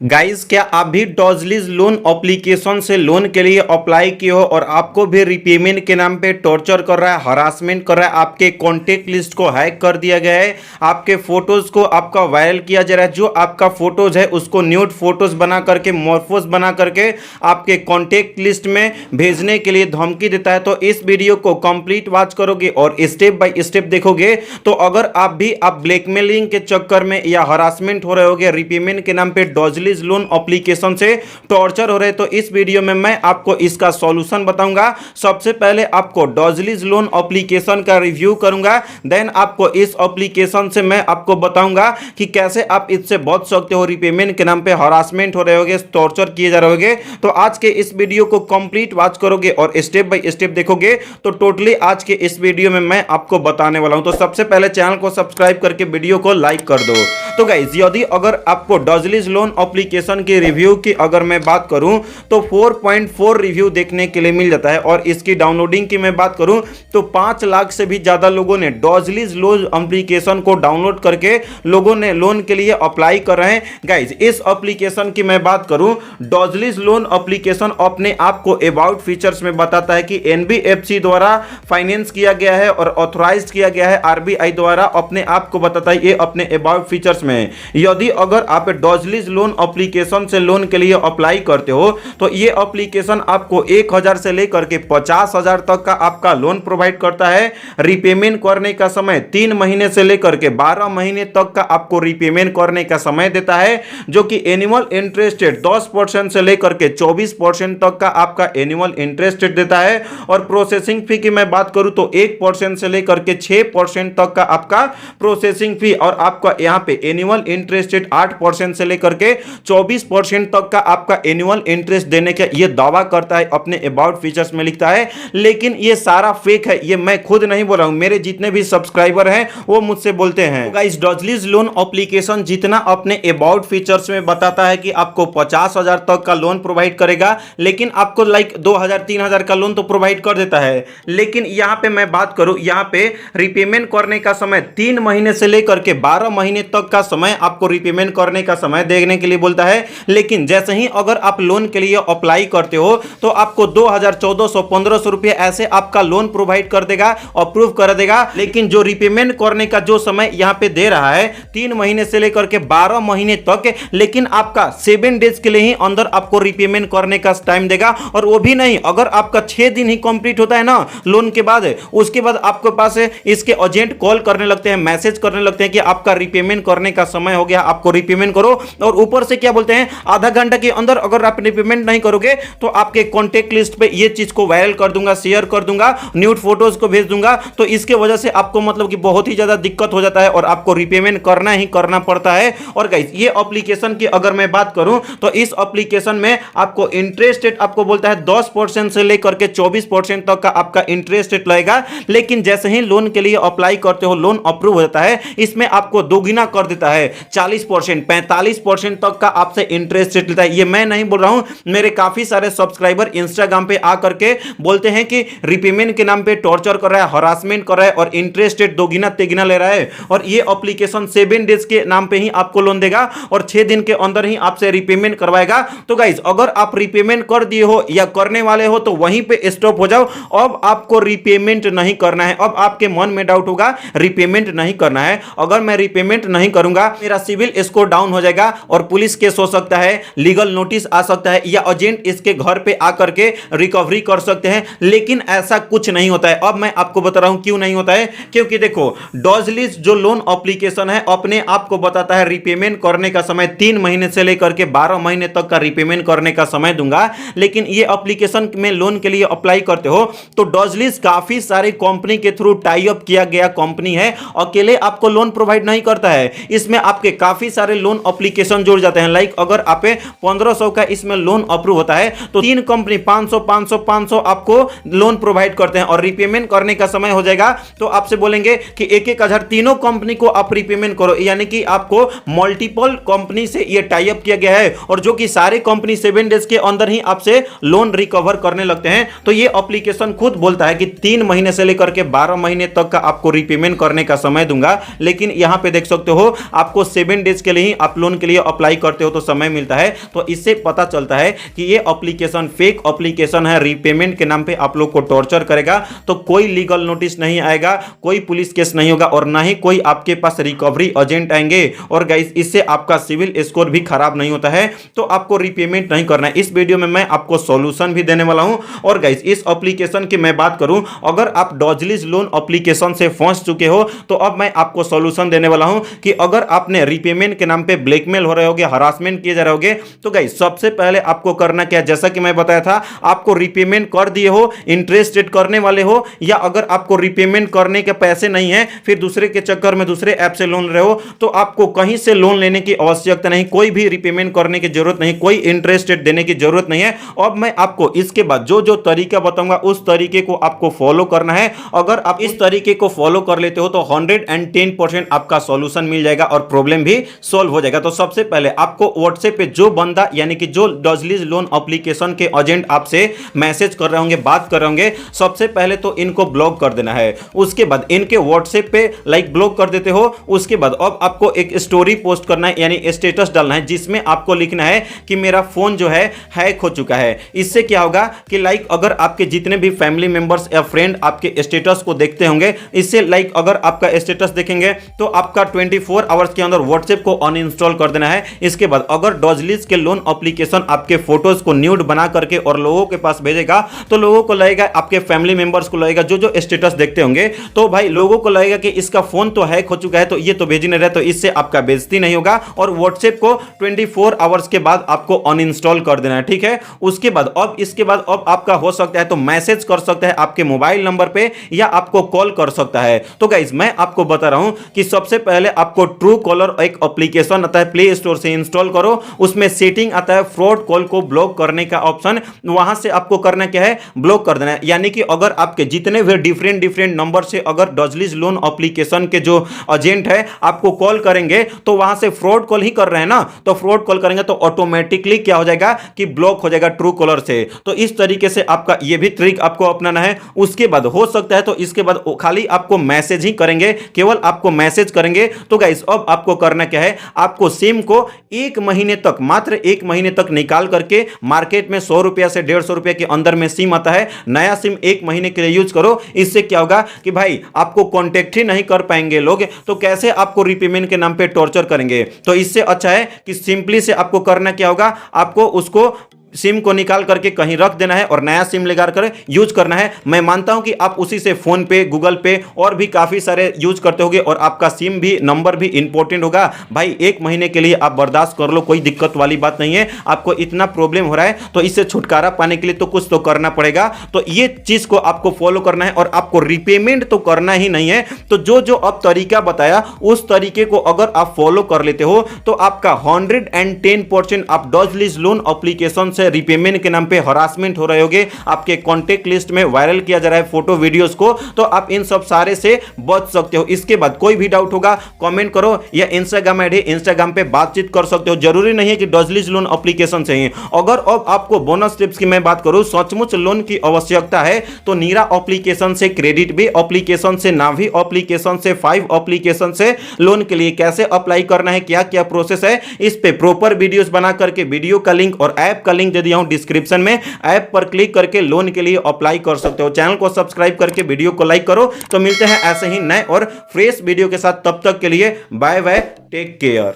Guys, क्या आप भी डॉजलिस लोन एप्लीकेशन से लोन के लिए अप्लाई किए हो और आपको भी रिपेमेंट के नाम पे टॉर्चर कर रहा है, हरासमेंट कर रहा है, आपके कॉन्टेक्ट लिस्ट को हैक कर दिया गया है, आपके फोटोज को आपका वायरल किया जा रहा है, जो आपका फोटोज है उसको न्यूड फोटोज बना करके मॉर्फोज बना करके आपके कॉन्टेक्ट लिस्ट में भेजने के लिए धमकी देता है। तो इस वीडियो को कंप्लीट वॉच करोगे और स्टेप बाय स्टेप देखोगे तो अगर आप ब्लैकमेलिंग के चक्कर में या हरासमेंट हो रहे होगे, रिपेमेंट के नाम पे डॉजलिस लोन एप्लीकेशन से टॉर्चर हो रहे, तो इस वीडियो में मैं आपको इसका सॉल्यूशन बताऊंगा। सबसे पहले आपको डॉजलिस लोन एप्लीकेशन का रिव्यू करूंगा, देन आपको इस एप्लीकेशन से मैं आपको बताऊंगा कि कैसे आप इससे बच सकते हो। रिपेमेंट के नाम पे हरासमेंट हो रहे होगे, टॉर्चर किए जा रहे होगे, तो आज के इस वीडियो को कंप्लीट वॉच करोगे और स्टेप बाय स्टेप देखोगे तो टोटली आज के इस वीडियो में मैं आपको बताने वाला हूं। तो सबसे पहले चैनल को सब्सक्राइब करके वीडियो को लाइक कर दो। तो गाइस, यदि अगर आपको डॉजलिस लोन एप्लीकेशन की रिव्यू की अगर मैं बात करूं तो 4.4 रिव्यू देखने के लिए मिल जाता है, और इसकी डाउनलोडिंग की मैं बात करूं तो 5 लाख से भी ज्यादा लोगों ने डॉजलिस लोन एप्लीकेशन को डाउनलोड करके लोगों ने लोन के लिए अप्लाई कर रहे हैं। गाइस, इस एप्लीकेशन की मैं बात करूं, डॉजलिस लोन एप्लीकेशन अपने आप को अबाउट फीचर्स में बताता है कि एनबीएफसी द्वारा फाइनेंस किया गया है और ऑथराइज्ड किया गया है आरबीआई द्वारा, अपने आप को बताता है ये अपने अबाउट फीचर्स में। यदि अगर आप डॉजलिस लोन एप्लीकेशन से लोन के लिए अप्लाई करते हो तो ये एप्लीकेशन आपको 1000 से लेकर के 50,000 तक का आपका लोन प्रोवाइड करता है। रिपेमेंट करने का समय 3 महीने से लेकर के 12 महीने तक का आपको रिपेमेंट करने का समय देता है, जो कि एनुअल इंटरेस्ट रेट 10% से लेकर के 24% तक का आपका एनुअल इंटरेस्ट रेट देता है। और प्रोसेसिंग फी की मैं बात करूं तो 1% से लेकर के 6% तक का आपका प्रोसेसिंग फी, और आपका यहां पे एनुअल इंटरेस्ट रेट 8% से लेकर के 24% तक का आपका एनुअल इंटरेस्ट देने का ये दावा करता है, अपने अबाउट फीचर्स में लिखता है। लेकिन ये सारा फेक है, ये मैं खुद नहीं बोल रहा हूं, मेरे जितने भी सब्सक्राइबर हैं वो मुझसे बोलते हैं। तो गाइस, डॉजलिस लोन एप्लीकेशन जितना अपने अबाउट फीचर्स में बताता है कि आपको 50,000 तक का लोन प्रोवाइड करेगा, लेकिन आपको 2,000-3,000 का लोन तो प्रोवाइड कर देता है। लेकिन यहां पे मैं बात करूं, यहां पे रिपेमेंट करने का समय 3 महीने से लेकर के 12 महीने तक का समय आपको रिपेमेंट करने का समय देने के लिए बोलता है। लेकिन जैसे ही अगर आप लोन के लिए अप्लाई करते हो तो आपको 2,000, 1,400, 1,500 रुपए ऐसे आपका लोन प्रोवाइड कर देगा, अप्रूव कर देगा। लेकिन जो रिपेमेंट करने का जो समय यहां पे दे रहा है 3 महीने से लेकर के 12 महीने तक, लेकिन आपका 7 डेज के लिए ही अंदर आपको रिपेमेंट करने का टाइम देगा। और वो भी नहीं, अगर आपका 6 दिन ही कंप्लीट होता है ना लोन के बाद, उसके बाद आपके पास इसके एजेंट कॉल करने लगते हैं, मैसेज करने लगते हैं कि आपका रिपेमेंट करने का समय हो गया, आपको रिपेमेंट करो। और ऊपर से क्या बोलते हैं, आधा घंटा के अंदर अगर आप रिपेमेंट नहीं करोगे तो आपके कॉन्टेक्ट लिस्ट पे ये चीज को वायरल कर दूंगा, शेयर कर दूंगा, न्यूड फोटोज को भेज दूंगा। तो इसके वजह से आपको मतलब कि बहुत ही ज्यादा दिक्कत हो जाता है और आपको रिपेमेंट करना ही करना पड़ता है। और गाइस, ये एप्लीकेशन की अगर मैं बात करूं तो इस एप्लीकेशन में आपको इंटरेस्ट रेट आपको बोलता है 10% से लेकर के 24% तक का आपका इंटरेस्ट रेट लगेगा। लेकिन जैसे ही लोन के लिए अप्लाई करते हो, लोन अप्रूव हो जाता है, इसमें आपको दोगुना कर देता है, 40%, 45% तक का आपसे इंटरेस्ट रेट लेता है। ये मैं नहीं बोल रहा हूं, मेरे काफी सारे सब्सक्राइबर इंस्टाग्राम पे आकर के बोलते हैं कि रिपेमेंट के नाम पे टॉर्चर कर रहा है, हरासमेंट कर रहा है और इंटरेस्ट रेट दोगुना तिगुना ले रहा है। और ये एप्लीकेशन 7 डेज के नाम पे ही आपको लोन देगा और 6 दिन के अंदर ही आपसे रिपेमेंट करवाएगा। तो गाइस, अगर आप रिपेमेंट कर दिए हो या करने वाले हो तो वहीं पे स्टॉप हो जाओ। अब आपको रिपेमेंट नहीं करना है। अब आपके मन में डाउट होगा, रिपेमेंट नहीं करना है, अगर मैं रिपेमेंट नहीं करूंगा मेरा सिविल स्कोर डाउन हो जाएगा और पुलिस केस हो सकता है, लीगल नोटिस आ सकता है, या एजेंट इसके घर पे आकर के रिकवरी कर सकते हैं। लेकिन ऐसा कुछ नहीं होता है। अब मैं आपको बता रहा हूं क्यों नहीं होता है। क्योंकि देखो, डॉजलिस जो लोन एप्लीकेशन है अपने आप को बताता है रिपेमेंट करने का समय 3 महीने से लेकर के 12 महीने तक का रिपेमेंट करने का समय दूंगा। लेकिन ये एप्लीकेशन में लोन के लिए अप्लाई करते हो तो डॉजलिस काफी सारी कंपनी के थ्रू टाई अप किया गया कंपनी है, अकेले आपको लोन प्रोवाइड नहीं करता है। इसमें आपके काफी सारे लोन एप्लीकेशन जुड़ जाते हैं। लाइक अगर आप 1500 का इसमें लोन अप्रूव होता है तो 3 कंपनी 500 आपको लोन प्रोवाइड करते हैं। और रिपेमेंट करने का समय हो जाएगा तो आपसे बोलेंगे कि 1,000 तीनों कंपनी को आप रिपेमेंट करो, यानी कि आपको मल्टीपल कंपनी से ये टाई अप किया गया है, और जो कि सारे कंपनी 7 डेज के अंदर ही आपसे लोन रिकवर करने लगते हैं। तो ये एप्लीकेशन खुद बोलता है कि 3 महीने से लेकर के 12 महीने तक का आपको रिपेमेंट करने का समय दूंगा। लेकिन यहां पे देख सकते हो आपको 7 डेज के लिए ही आप लोन के लिए अप्लाई कर करते हो तो समय मिलता है, तो इससे पता चलता है कि ये एप्लीकेशन फेक एप्लीकेशन है, रीपेमेंट के नाम पे आप लोग को टॉर्चर करेगा। तो कोई लीगल नोटिस नहीं आएगा, कोई पुलिस केस नहीं होगा और ना ही कोई आपके पास रिकवरी एजेंट आएंगे। और गाइस इससे आपका सिविल स्कोर भी खराब नहीं होता है, तो आपको रीपेमेंट नहीं करना है। इस वीडियो में मैं आपको सॉल्यूशन भी देने वाला हूं। और गाइस इस एप्लीकेशन की मैं बात करूं, अगर आप डॉजलिज लोन एप्लीकेशन से फंस चुके हो तो अब मैं आपको सॉल्यूशन देने वाला हूं कि अगर आपने रीपेमेंट के नाम पे ब्लैकमेल हो रहे होगे, हरासमेंट किए जा रहे होगे, तो गाइस सबसे पहले आपको करना क्या है, जैसा कि मैं बताया था, आपको रीपेमेंट कर दिए हो, इंटरेस्ट रेट करने वाले हो, या अगर आपको रीपेमेंट करने के पैसे नहीं है, फिर दूसरे के चक्कर में दूसरे ऐप से लोन रहे हो, तो आपको कहीं से लोन लेने की आवश्यकता नहीं, कोई भी रीपेमेंट करने की जरूरत नहीं, कोई इंटरेस्ट रेट देने की जरूरत नहीं है। अब मैं आपको इसके बाद जो जो तरीका बताऊंगा उस तरीके को आपको फॉलो करना है। अगर आप इस तरीके को फॉलो कर लेते हो तो 110% आपका सॉल्यूशन मिल जाएगा और प्रॉब्लम भी सॉल्व हो जाएगा। तो सबसे पहले आपको व्हाट्सएप पे जो बंदा यानी कि जो डॉजलिज लोन एप्लीकेशन के एजेंट आपसे मैसेज कर रहे होंगे, बात कर रहे होंगे, सबसे पहले तो इनको ब्लॉक कर देना है। उसके बाद इनके व्हाट्सएप पे लाइक ब्लॉक कर देते हो। उसके बाद अब आपको एक स्टोरी पोस्ट करना है यानी स्टेटस डालना है, जिसमें आपको लिखना है कि मेरा फोन जो है हैक हो चुका है। इससे क्या होगा कि लाइक अगर आपके जितने भी फैमिली मेंबर्स या फ्रेंड आपके स्टेटस को देखते होंगे, इससे लाइक अगर आपका स्टेटस देखेंगे तो आपका 24 आवर्स के अंदर व्हाट्सएप को अनइंस्टॉल कर देना है। इसके बाद अगर डॉजलिज के लोन एप्लीकेशन आपके फोटोज को न्यूड बना करके और लोगों के पास भेजेगा तो लोगों को लगेगा, आपके फैमिली मेंबर्स को लगेगा, जो जो स्टेटस देखते होंगे, तो भाई लोगों को लगेगा कि इसका फोन तो हैक हो चुका है, तो ये तो भेज नहीं रहा, तो इससे आपका बेइज्जती नहीं होगा और व्हाट्सएप को 24 आवर्स के बाद आपको अनइंस्टॉल कर देना है। ठीक है, उसके बाद अब इसके बाद अब आपका हो सकता है तो मैसेज कर सकता है आपके मोबाइल नंबर पे या आपको कॉल कर सकता है। तो गाइस मैं आपको बता रहा हूं कि सबसे पहले आपको ट्रू कॉलर एक एप्लीकेशन आता है, प्ले स्टोर से इंस्टॉल करो। उसमें सेटिंग आता है फ्रॉड कॉल को ब्लॉक करने का ऑप्शन, वहां से आपको करना क्या है, ब्लॉक कर देना है। यानी कि अगर आपके जितने भी डिफरेंट नंबर से अगर डॉजलिज लोन एप्लीकेशन के जो एजेंट है आपको कॉल करेंगे तो वहां से फ्रॉड कॉल ही कर रहे हैं ना, तो फ्रॉड कॉल करेंगे तो ऑटोमेटिकली क्या हो जाएगा कि ब्लॉक हो जाएगा ट्रू कॉलर से। तो इस तरीके से आपका ये भी ट्रिक आपको अपनाना है। उसके बाद हो सकता है तो इसके बाद खाली आपको मैसेज ही करेंगे, केवल आपको मैसेज करेंगे। तो गाइस अब आपको करना क्या है, आपको सिम को 1 महीने तक, मात्र 1 महीने तक निकाल करके मार्केट में 100 रुपया से 150 रुपया के अंदर में सिम आता है, नया सिम 1 महीने के लिए यूज करो। इससे क्या होगा कि भाई आपको कांटेक्ट ही नहीं कर पाएंगे लोग, तो कैसे आपको रीपेमेंट के नाम पे टॉर्चर करेंगे। तो इससे अच्छा है कि सिंपली से आपको करना क्या होगा, आपको उसको सिम को निकाल करके कहीं रख देना है और नया सिम लगा कर यूज करना है। मैं मानता हूं कि आप उसी से फोन पे, गूगल पे और भी काफी सारे यूज करते होंगे और आपका सिम भी, नंबर भी इंपॉर्टेंट होगा। भाई 1 महीने के लिए आप बर्दाश्त कर लो, कोई दिक्कत वाली बात नहीं है। आपको इतना प्रॉब्लम हो रहा है तो इससे छुटकारा पाने के लिए तो कुछ तो करना पड़ेगा। तो ये चीज को आपको फॉलो करना है और आपको रीपेमेंट तो करना ही नहीं है। तो जो जो अब तरीका बताया उस तरीके को अगर आप फॉलो कर लेते हो तो आपका 110% आप डॉजलिज लोन एप्लीकेशन से रीपेमेंट के नाम पे हरासमेंट हो रहे होगे, आपके कॉन्टेक्ट लिस्ट में वायरल किया जा रहा है फोटो वीडियोस को, तो आप इन सब सारे से बच सकते हो। इसके बाद कोई भी डाउट होगा कमेंट करो या इंस्टाग्राम आईडी, इंस्टाग्राम पे बातचीत कर सकते हो। जरूरी नहीं है कि डॉजलिज लोन एप्लीकेशन से ही। अगर अब आपको बोनस टिप्स की मैं बात करूं, सचमुच लोन की आवश्यकता है तो नीरा एप्लीकेशन से, क्रेडिट भी एप्लीकेशन से, नावी एप्लीकेशन से, 5 एप्लीकेशन से लोन के लिए कैसे अप्लाई करना है, क्या क्या प्रोसेस है, इस पे प्रॉपर वीडियोस बना करके, वीडियो का लिंक और ऐप का लिंक दे दिया हूं डिस्क्रिप्शन में, ऐप पर क्लिक करके लोन के लिए अप्लाई कर सकते हो। चैनल को सब्सक्राइब करके वीडियो को लाइक करो। तो मिलते हैं ऐसे ही नए और फ्रेश वीडियो के साथ, तब तक के लिए बाय बाय, टेक केयर।